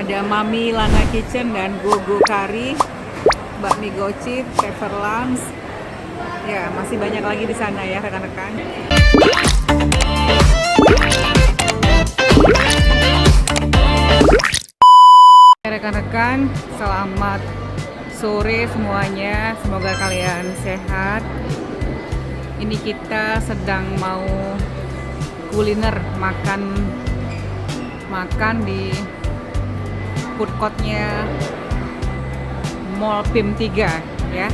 Ada Mami Lana Kitchen dan Gogo Kari, bakmi gocip, Peverlams. Ya, masih banyak lagi di sana ya rekan-rekan. Rekan-rekan, selamat sore semuanya. Semoga kalian sehat. Ini kita sedang mau kuliner, makan di food courtnya Mall PIM 3 ya,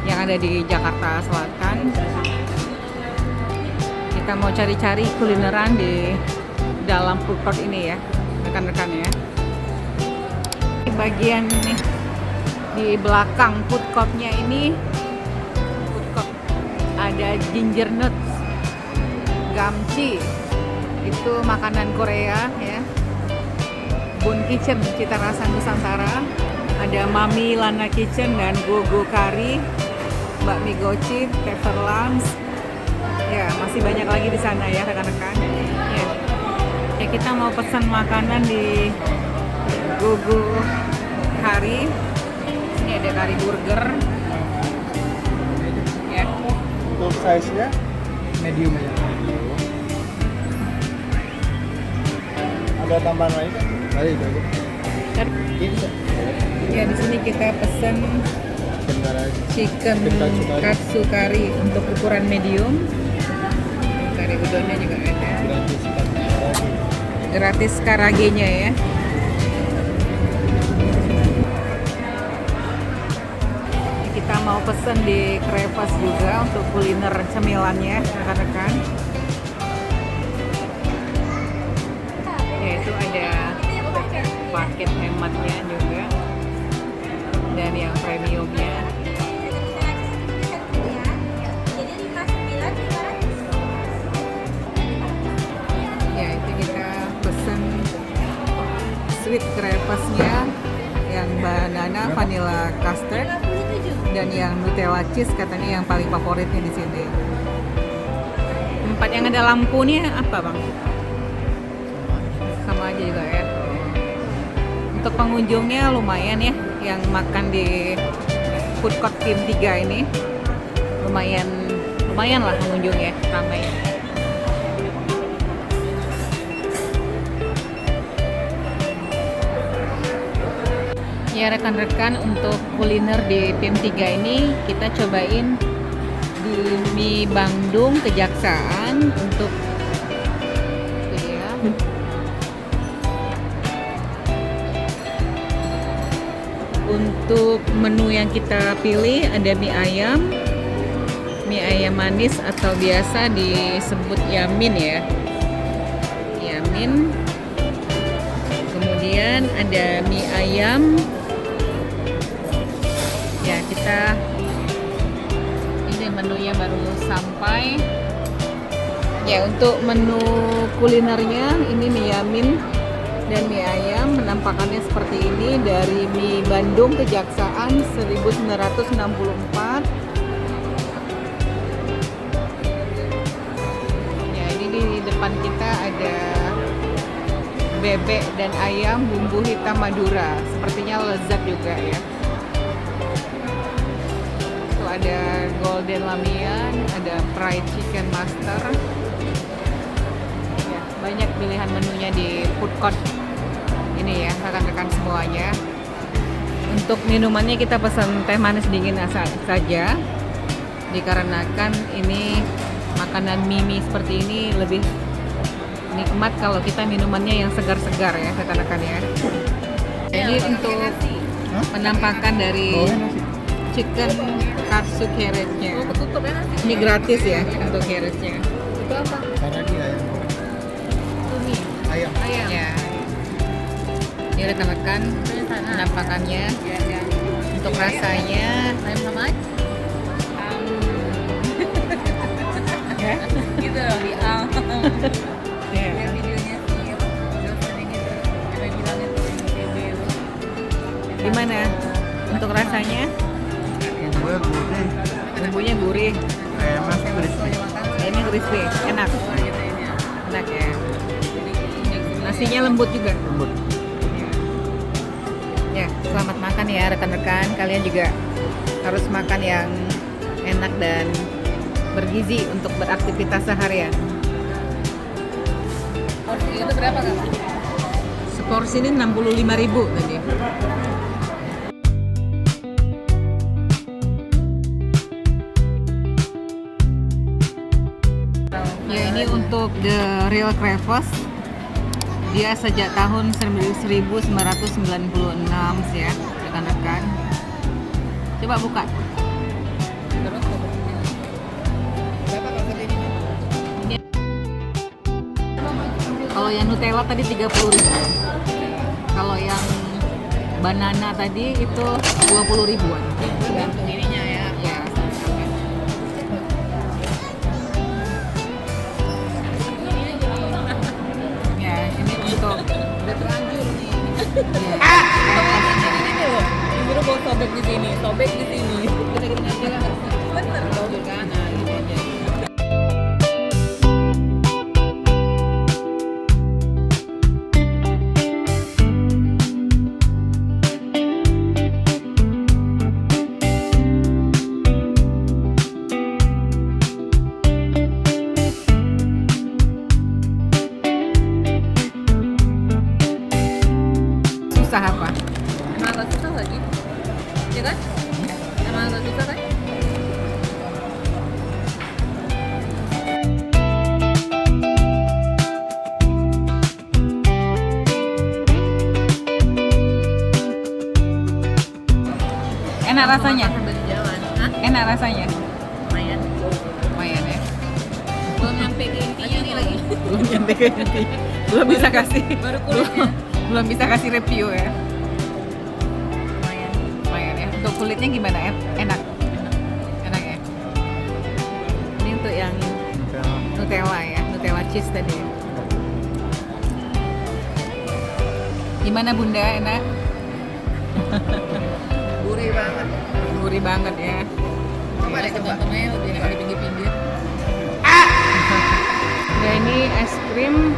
yang ada di Jakarta Selatan. Kita mau cari-cari kulineran di dalam food court ini ya rekan-rekan ya. Di bagian nih, di belakang food courtnya ini ada ginger nuts, gamchi, itu makanan Korea ya. Bun Kitchen, cita rasa Nusantara. Ada Mami Lana Kitchen dan Gogo Kari, bakmi gocip, Peverlams. Ya, masih banyak lagi di sana ya rekan-rekan. Ya. Ya, kita mau pesan makanan di Gogo Kari. Ini ada kari burger. Ya. Untuk size-nya medium aja. Ada tambahan lain kan? Ada itu aja. Ya, di sini kita pesen chicken katsu kari untuk ukuran medium. Kari udonnya juga ada. Gratis karagenya ya. Kita mau pesen di Crepas juga untuk kuliner cemilannya rekan-rekan. Yaitu ada paket hematnya juga dan yang premiumnya. Ya, itu kita pesen sweet crepesnya yang banana vanilla custard dan yang Nutella cheese, katanya yang paling favoritnya di sini. Tempat yang ada lampunya apa bang? Sama aja juga ya. Untuk pengunjungnya lumayan ya, yang makan di food court PIM 3 ini lumayan lah pengunjungnya, ramai. Ya rekan-rekan, untuk kuliner di PIM 3 ini kita cobain di mie Bandung Kejaksaan untuk ya. Untuk menu yang kita pilih ada mie ayam manis atau biasa disebut yamin ya. Yamin. Kemudian ada mie ayam. Ya, ini menunya baru sampai. Ya, untuk menu kulinernya ini mie yamin dan mie ayam penampakannya seperti ini dari mie Bandung Kejaksaan 1964. Ya, ini di depan kita ada bebek dan ayam bumbu hitam Madura, sepertinya lezat juga ya. Itu ada golden lamian, ada fried chicken master. Ya, banyak pilihan menunya di food court ini ya rekan-rekan semuanya. Untuk minumannya kita pesan teh manis dingin saja, dikarenakan ini makanan mie seperti ini lebih nikmat kalau kita minumannya yang segar-segar ya rekan-rekan ya. Jadi untuk penampakan dari chicken katsu carrotnya, ini gratis ya untuk carrotnya. Itu apa? Karagi ayam. Ayam. Ya. Ini rekan-rekan penampakannya. Untuk rasanya ayam sama aja. Ya. Gitu loh di gimana untuk rasanya? Bumbunya gurih, Ayamnya crispy. ayamnya crispy, enak ya. Nasinya lembut juga. Lembut. ya rekan-rekan, kalian juga harus makan yang enak dan bergizi untuk beraktivitas seharian. Porsi itu berapa Kak? Seporsi ini 65.000 tadi. Ya, ini untuk the real crayfish. Dia sejak tahun 1996 ya, rekan-rekan. Coba buka. Terus berapa Kak segini? Kalau yang Nutella tadi 30.000. Kalau yang banana tadi itu 20.000-an. Tergantung ininya ya. Ya. Ya, ini untuk Udah terlanjur nih. ya, Ini loh. Disuruh bawa sobek di sini, sobek di sini. Kita gini aja kan. Bener dong kan. Nah, gini aja. susah apa? Emang agak susah lagi. Ya kan? Emang agak susah kan? Enak rasanya? Sambil di jalan. Hah? Enak rasanya? Lumayan. Lumayan ya. Belum nyampe ke intinya nih lagi. Belum nyampe ke inti. Belum bisa kasih. Baru kulitnya. Belum bisa kasih review ya. Lumayan. Lumayan ya. Untuk kulitnya gimana? Enak. Enak ya. Ini untuk yang Nutella ya, Nutella cheese tadi. Gimana Bunda? Enak? Gurih banget. Gurih banget ya. Coba deh coba. Temennya udah di pinggir-pinggir. Nah, ini es krim.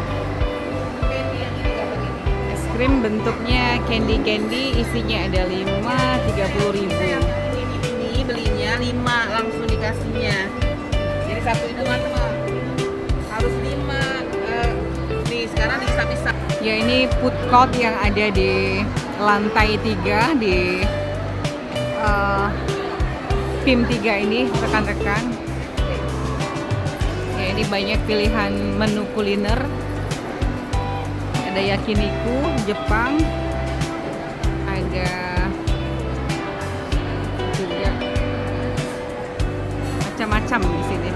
Es krim bentuknya candy, isinya ada 5, 30.000. Ini belinya 5 langsung dikasihnya. Jadi satu itu teman-teman harus 5. Nih sekarang dipisah-pisah. Ya, ini food court yang ada di lantai 3 di PIM 3 ini rekan-rekan. Ya, ini banyak pilihan menu kuliner. Ada yakiniku Jepang, ada juga macam-macam di sini.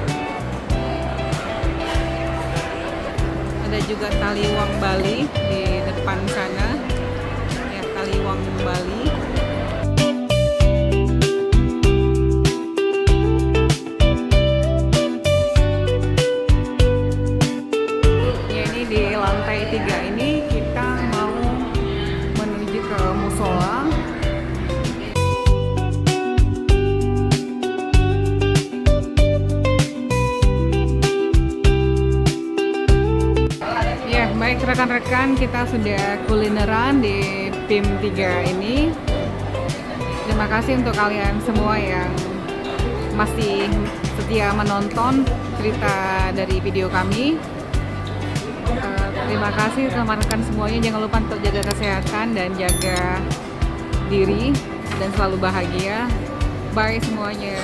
Ada juga taliwang Bali di depan sana. Ya, taliwang Bali. Ya, ini di lantai 3 ini kita mau menuju ke musola. Ya, baik rekan-rekan, kita sudah kulineran di PIM 3 ini. Terima kasih untuk kalian semua yang masih setia menonton cerita dari video kami. Terima kasih teman-teman semuanya. Jangan lupa untuk jaga kesehatan dan jaga diri dan selalu bahagia. Bye semuanya.